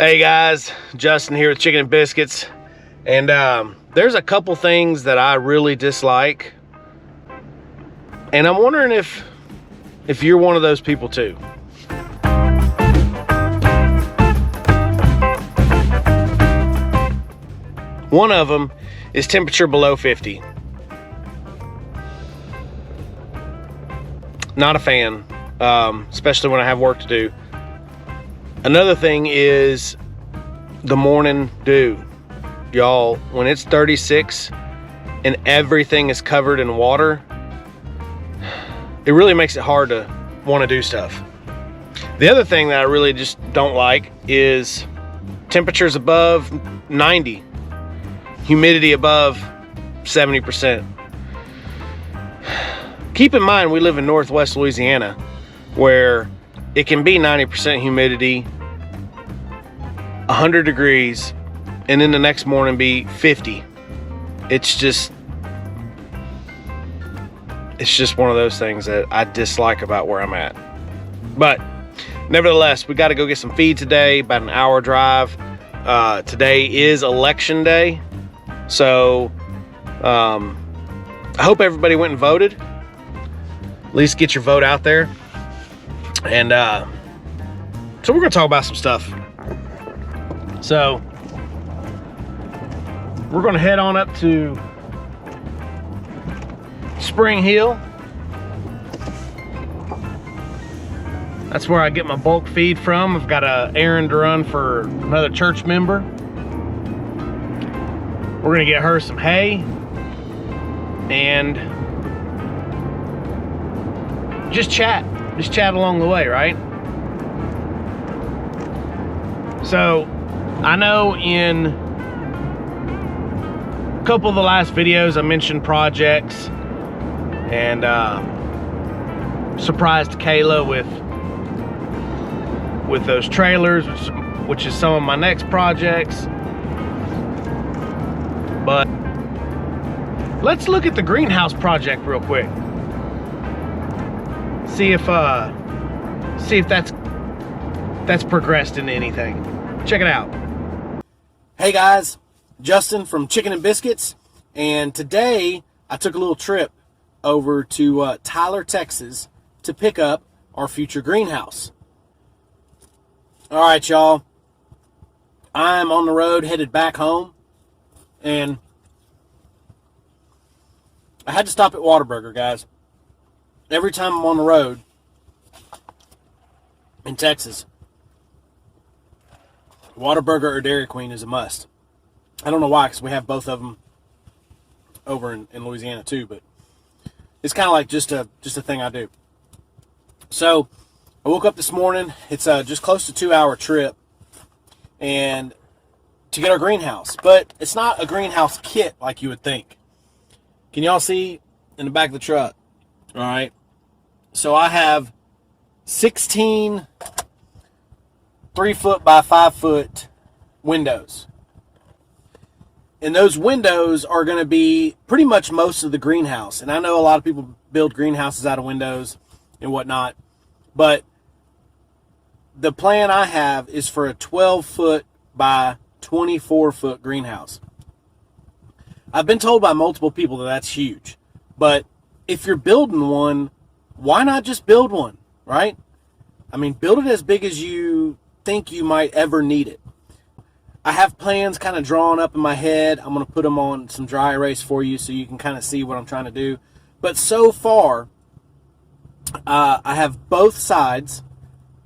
Hey guys, Justin here with Chicken and Biscuits, and there's a couple things that I really dislike, and I'm wondering if you're one of those people too. One of them is temperature below 50. Not a fan, especially when I have work to do. Another thing is the morning dew. Y'all, when it's 36 and everything is covered in water, it really makes it hard to want to do stuff. The other thing that I really just don't like is temperatures above 90, humidity above 70%. Keep in mind, we live in Northwest Louisiana, where it can be 90% humidity, 100 degrees, and then the next morning be 50. It's just one of those things that I dislike about where I'm at. But nevertheless, we got to go get some feed today, about an hour drive. Today is election day, so I hope everybody went and voted. At least get your vote out there. And so we're gonna talk about some stuff. So we're gonna head on up to Spring Hill. That's where I get my bulk feed from. I've got an errand to run for another church member. We're gonna get her some hay and just chat along the way, right? So I know in a couple of the last videos I mentioned projects and surprised Kayla with those trailers, which is some of my next projects. But let's look at the greenhouse project real quick. See if that's progressed into anything. Check it out. Hey guys, Justin from Chicken and Biscuits, and today I took a little trip over to Tyler, Texas to pick up our future greenhouse. All right, y'all. I'm on the road headed back home, and I had to stop at Whataburger, guys. Every time I'm on the road in Texas, Whataburger or Dairy Queen is a must. I don't know why, because we have both of them over in Louisiana too, but it's kind of like just a thing I do. So I woke up this morning. It's just close to 2-hour trip, and to get our greenhouse, but it's not a greenhouse kit like you would think. Can y'all see in the back of the truck? All right. So I have 16 3-foot by 5-foot windows. And those windows are going to be pretty much most of the greenhouse. And I know a lot of people build greenhouses out of windows and whatnot. But the plan I have is for a 12-foot by 24-foot greenhouse. I've been told by multiple people that that's huge. But if you're building one, why not just build one, right? I mean, build it as big as you think you might ever need it. I have plans kind of drawn up in my head. I'm going to put them on some dry erase for you so you can kind of see what I'm trying to do. But so far, I have both sides,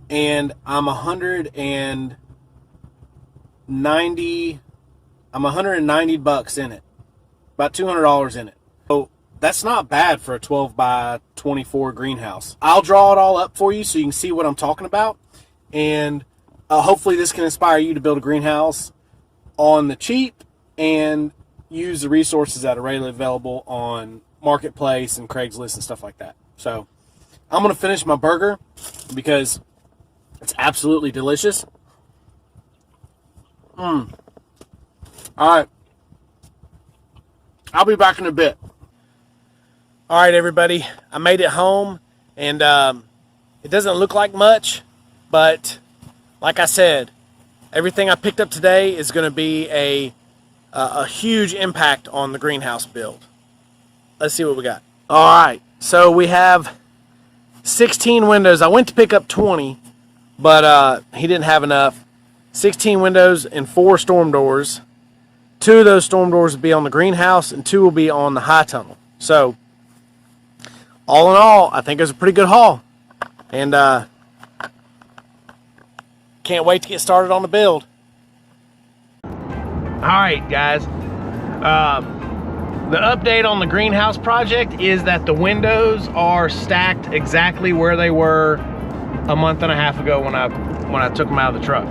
and I'm 190 bucks in it. About $200 in it. So that's not bad for a 12 by 24 greenhouse. I'll draw it all up for you so you can see what I'm talking about. And hopefully this can inspire you to build a greenhouse on the cheap and use the resources that are readily available on Marketplace and Craigslist and stuff like that. So I'm going to finish my burger because it's absolutely delicious. All right. I'll be back in a bit. All right, everybody. I made it home, and it doesn't look like much, but like I said, everything I picked up today is going to be a huge impact on the greenhouse build. Let's see what we got. All right, so we have 16 windows. I went to pick up 20, but he didn't have enough. 16 windows and 4 storm doors. 2 of those storm doors will be on the greenhouse and 2 will be on the high tunnel. So all in all, I think it was a pretty good haul. And can't wait to get started on the build. All right, guys. The update on the greenhouse project is that the windows are stacked exactly where they were a month and a half ago when I took them out of the truck.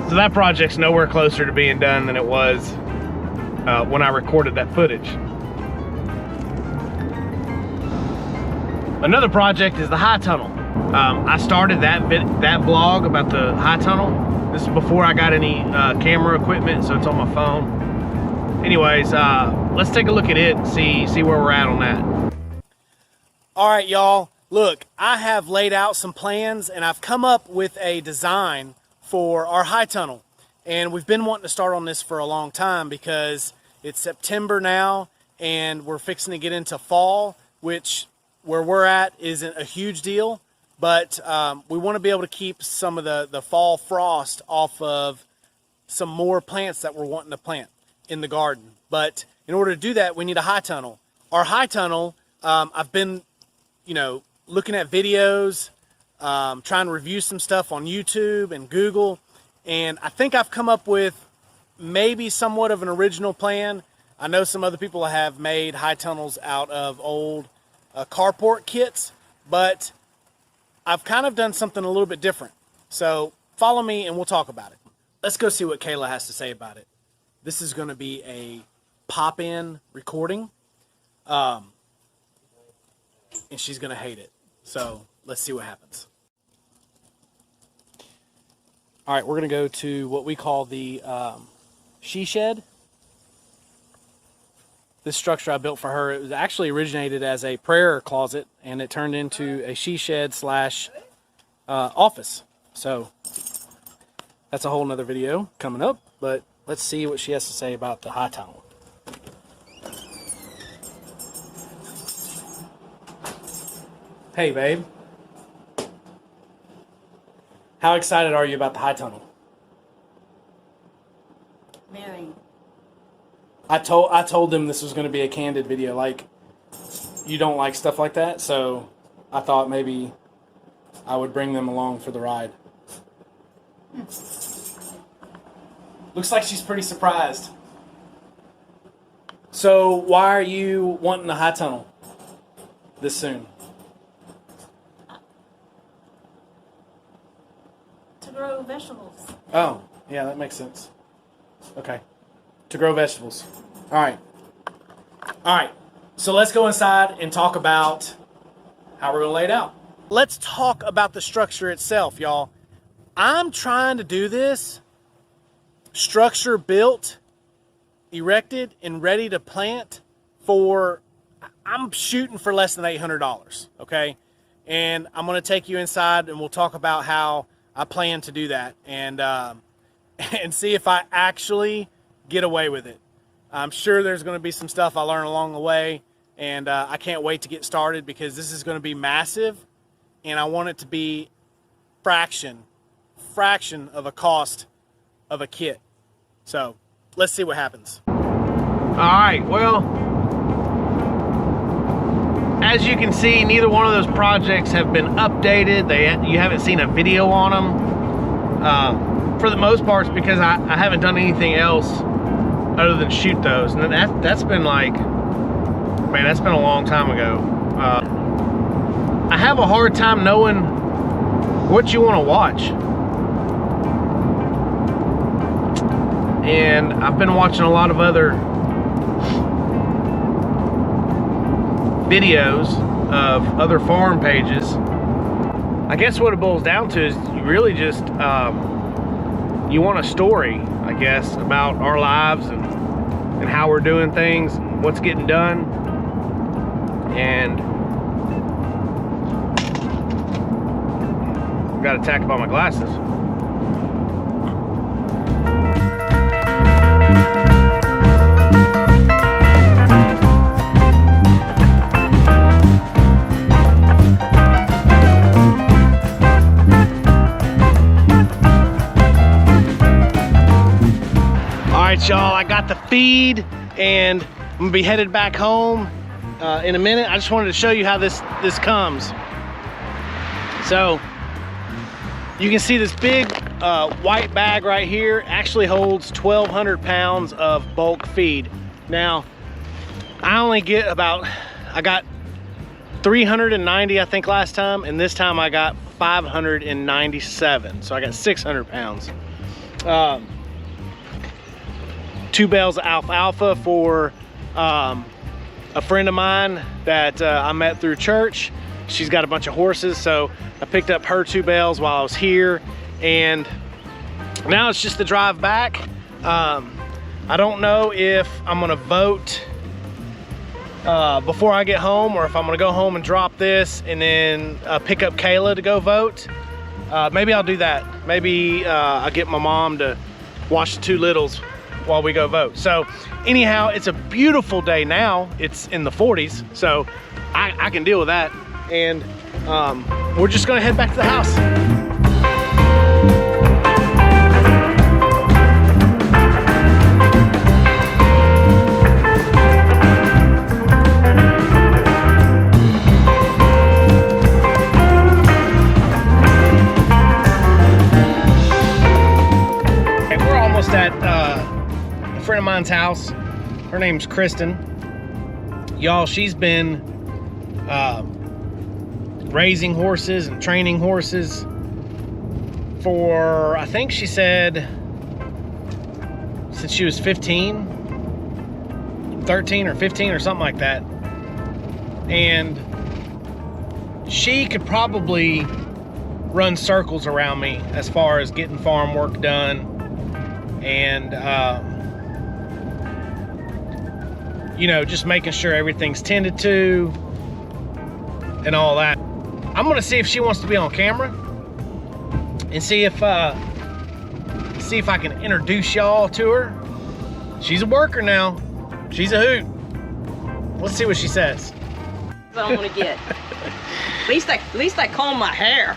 So that project's nowhere closer to being done than it was when I recorded that footage. Another project is the high tunnel. I started that vlog about the high tunnel. This is before I got any camera equipment, so it's on my phone. Anyways, let's take a look at it and see where we're at on that. All right, y'all. Look, I have laid out some plans and I've come up with a design for our high tunnel. And we've been wanting to start on this for a long time because it's September now and we're fixing to get into fall, which where we're at isn't a huge deal. But we want to be able to keep some of the fall frost off of some more plants that we're wanting to plant in the garden. But in order to do that, we need a high tunnel. Our high tunnel, I've been, looking at videos, trying to review some stuff on YouTube and Google. And I think I've come up with maybe somewhat of an original plan. I know some other people have made high tunnels out of old carport kits, but I've kind of done something a little bit different. So follow me and we'll talk about it. Let's go see what Kayla has to say about it. This is going to be a pop-in recording. And she's going to hate it. So let's see what happens. All right, we're going to go to what we call the she shed. This structure I built for her, it was actually originated as a prayer closet, and it turned into a she shed slash office. So that's a whole nother video coming up, but let's see what she has to say about the high tunnel. Hey, babe. How excited are you about the high tunnel? Very. I told them this was going to be a candid video. Like, you don't like stuff like that, so I thought maybe I would bring them along for the ride. Looks like she's pretty surprised. So why are you wanting the high tunnel this soon? To grow vegetables. Oh, yeah, that makes sense. Okay. To grow vegetables. All right. So let's go inside and talk about how we're going to lay it out. Let's talk about the structure itself, y'all. I'm trying to do this structure built, erected, and ready to plant for, I'm shooting for less than $800, okay? And I'm going to take you inside and we'll talk about how I plan to do that and see if I actually get away with it. I'm sure there's going to be some stuff I learn along the way, and I can't wait to get started because this is going to be massive, and I want it to be fraction of a cost of a kit. So let's see what happens. All right, well, as you can see, neither one of those projects have been updated. You haven't seen a video on them. For the most part, it's because I haven't done anything else other than shoot those. And that's been like, man, that's been a long time ago. I have a hard time knowing what you want to watch. And I've been watching a lot of other videos of other farm pages. I guess what it boils down to is you really just you want a story, I guess, about our lives and how we're doing things, and what's getting done. And got attacked by my glasses. Alright y'all, I got the feed and I'm gonna be headed back home in a minute. I just wanted to show you how this comes. So you can see this big white bag right here actually holds 1,200 pounds of bulk feed. Now I only get I got 390 I think last time, and this time I got 597, so I got 600 pounds. 2 bales of alfalfa for a friend of mine that I met through church. She's got a bunch of horses, so I picked up her 2 bales while I was here, and now it's just the drive back. I don't know if I'm gonna vote before I get home, or if I'm gonna go home and drop this and then pick up Kayla to go vote. Maybe I'll do that. Maybe I'll get my mom to watch the 2 littles while we go vote. So anyhow, it's a beautiful day now. It's in the 40s, so I can deal with that. And we're just gonna head back to the house. Okay, we're almost at a friend of mine's house. Her name's Kristen. Y'all, she's been raising horses and training horses for, I think she said, since she was 13 or 15 or something like that. And she could probably run circles around me as far as getting farm work done and you know, just making sure everything's tended to and all that. I'm gonna see if she wants to be on camera and see if I can introduce y'all to her. She's a worker now. She's a hoot. Let's see what she says. I don't want to get. At least I comb my hair.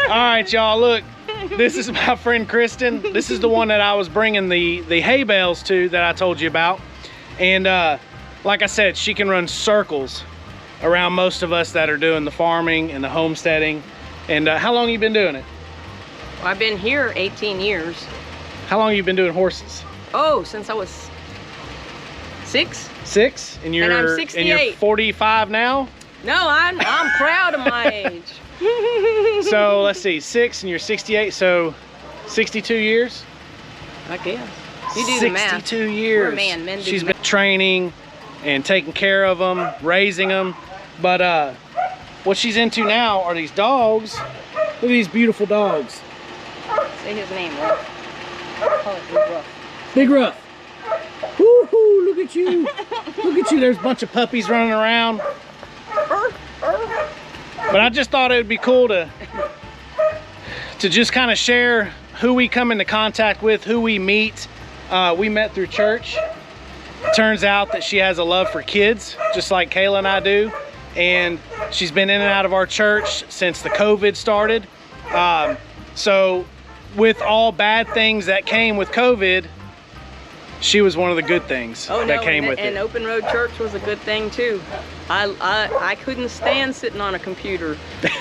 All right, y'all, look. This is my friend Kristen. This is the one that I was bringing the hay bales to that I told you about. And like I said, she can run circles around most of us that are doing the farming and the homesteading. And how long you been doing it? Well, I've been here 18 years. How long you been doing horses? Oh, since I was 6. 6? And you're, I'm 68. And you're 45 now? No, I'm proud of my age. So let's see, 6 and you're 68, so 62 years? I guess. You do the math. 62 years. We're a man, men do She's the been training and taking care of them, raising them. But what she's into now are these dogs. Look at these beautiful dogs. Say his name, Ruff. Call it Big Ruff. Big Ruff. Woohoo, look at you. Look at you, there's a bunch of puppies running around. But I just thought it would be cool to just kind of share who we come into contact with, who we meet. We met through church. Turns out that she has a love for kids, just like Kayla and I do. And she's been in and out of our church since the COVID started. So with all bad things that came with COVID, she was one of the good things that came with it. And open road church was a good thing too. I couldn't stand sitting on a computer.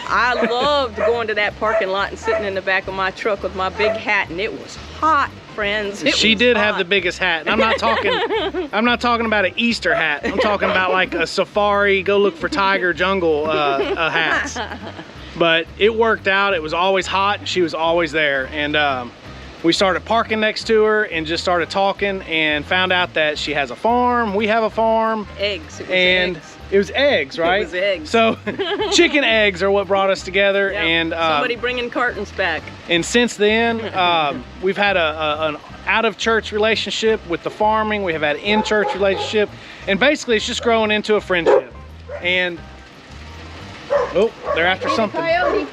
I loved going to that parking lot and sitting in the back of my truck with my big hat, and it was hot, friends. She did have the biggest hat, and I'm not talking about an Easter hat. I'm talking about like a safari, go look for tiger jungle hats. But it worked out. It was always hot. She was always there, and we started parking next to her and just started talking and found out that she has a farm. We have a farm. Eggs. It was eggs, right? It was eggs. So chicken eggs are what brought us together. Yep. And somebody bringing cartons back. And since then, we've had an out-of-church relationship with the farming. We have had an in-church relationship. And basically, it's just growing into a friendship. And, oh, they're after something. Coyote.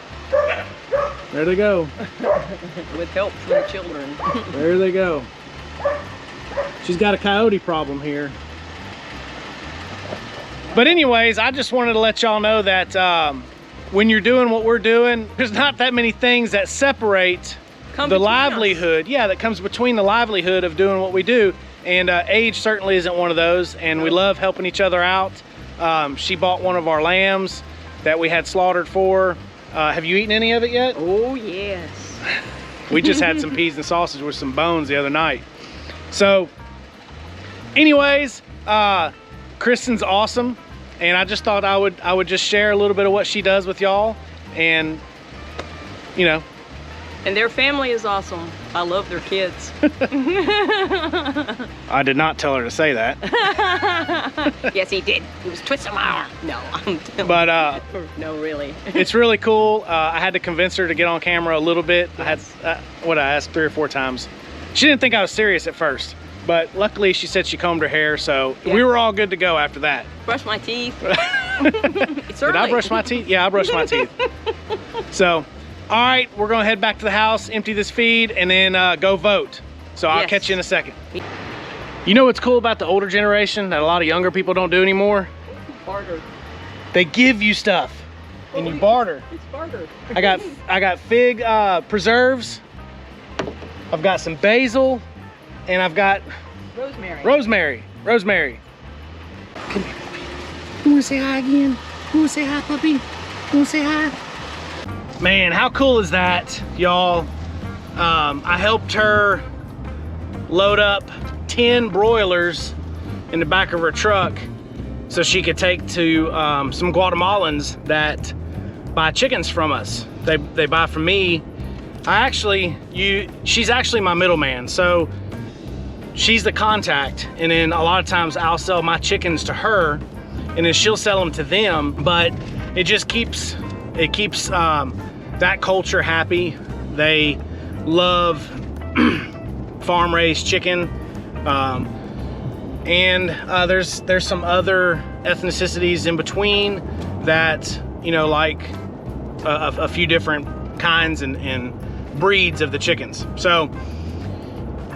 There they go. With help from the children. There they go. She's got a coyote problem here. But anyways, I just wanted to let y'all know that when you're doing what we're doing, there's not that many things that separate the livelihood. Yeah, that comes between the livelihood of doing what we do. And age certainly isn't one of those. And we love helping each other out. She bought one of our lambs that we had slaughtered for. Have you eaten any of it yet? Oh, yes. We just had some peas and sausage with some bones the other night. So, anyways, Kristen's awesome. And I just thought I would just share a little bit of what she does with y'all. And, you know. And their family is awesome. I love their kids. I did not tell her to say that. Yes, he did. He was twisting my arm. No, but no, really. It's really cool. I had to convince her to get on camera a little bit. Yes. I asked 3 or 4 times. She didn't think I was serious at first, but luckily she said she combed her hair, so we were all good to go after that. Brush my teeth. It's early. Did I brush my teeth? Yeah, I brushed my teeth. So. All right, we're gonna head back to the house, empty this feed, and then go vote. So I'll catch you in a second. You know what's cool about the older generation that a lot of younger people don't do anymore? Barter. They give you stuff, and you barter. It's barter. I got fig preserves. I've got some basil, and I've got rosemary. Come here, puppy. You wanna say hi again? You wanna say hi, puppy? You wanna say hi? Man, how cool is that, y'all? I helped her load up 10 broilers in the back of her truck so she could take to some Guatemalans that buy chickens from us. They buy from me. She's actually my middleman, so she's the contact, and then a lot of times I'll sell my chickens to her, and then she'll sell them to them, but it just keeps that culture happy. They love farm-raised chicken, and there's some other ethnicities in between that, you know, like a few different kinds and breeds of the chickens. So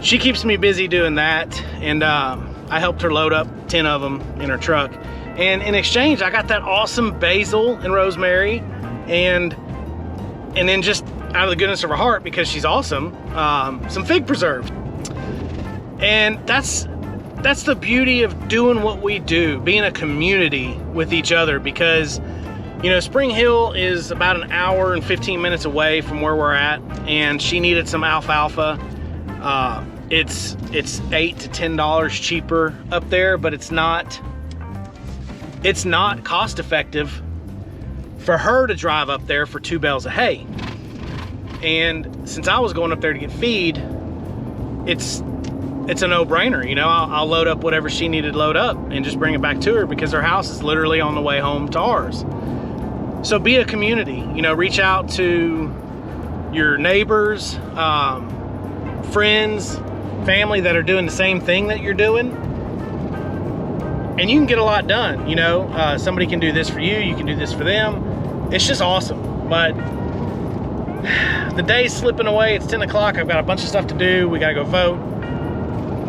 she keeps me busy doing that, and I helped her load up 10 of them in her truck, and in exchange I got that awesome basil and rosemary, and then just out of the goodness of her heart, because she's awesome, some fig preserves. And that's the beauty of doing what we do, being a community with each other, because, you know, Spring Hill is about an hour and 15 minutes away from where we're at, and she needed some alfalfa. It's $8 to $10 cheaper up there, but it's not cost effective for her to drive up there for 2 bales of hay. And since I was going up there to get feed, it's a no-brainer, you know. I'll load up whatever she needed to load up and just bring it back to her, because her house is literally on the way home to ours. So be a community, you know, reach out to your neighbors, friends, family that are doing the same thing that you're doing, and you can get a lot done, you know. Somebody can do this for you, you can do this for them. It's just awesome. But the day's slipping away. It's 10 o'clock. I've got a bunch of stuff to do. We gotta go vote.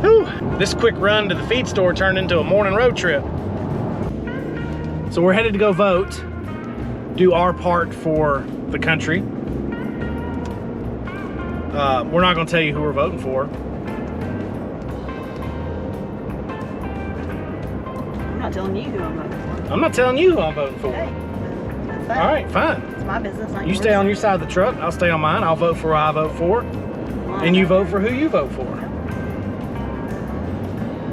Whew. This quick run to the feed store turned into a morning road trip. So we're headed to go vote, do our part for the country. We're not gonna tell you who we're voting for. I'm not telling you who I'm voting for. I'm not telling you who I'm voting for. Hey, that's fine. All right, fine. It's my business, not You yours. stay on your side of the truck, I'll stay on mine. I'll vote for who I vote for, and you vote for who you vote for.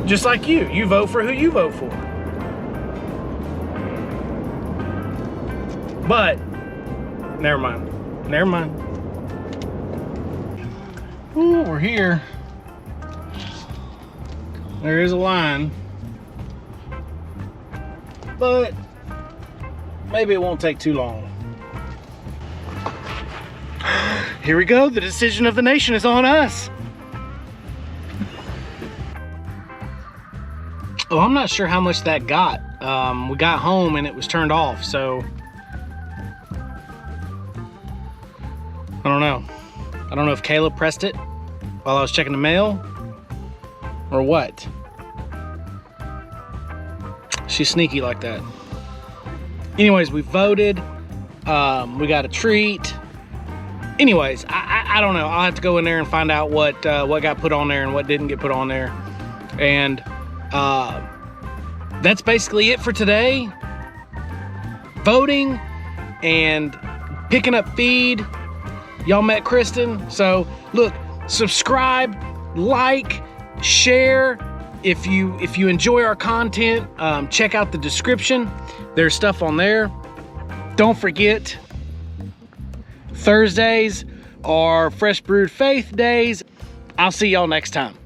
Just like you vote for who you vote for. But, never mind. Ooh, we're here. There is a line, but maybe it won't take too long. Here we go. The decision of the nation is on us. Oh, I'm not sure how much that got. We got home and it was turned off, so don't know. I don't know if Kayla pressed it while I was checking the mail or what. She's sneaky like that. Anyways, we voted. We got a treat. Anyways, I don't know. I'll have to go in there and find out what got put on there and what didn't get put on there. And that's basically it for today. Voting and picking up feed. Y'all met Kristen. So look, subscribe, like, share. If you enjoy our content, check out the description. There's stuff on there. Don't forget, Thursdays are Fresh Brewed Faith days. I'll see y'all next time.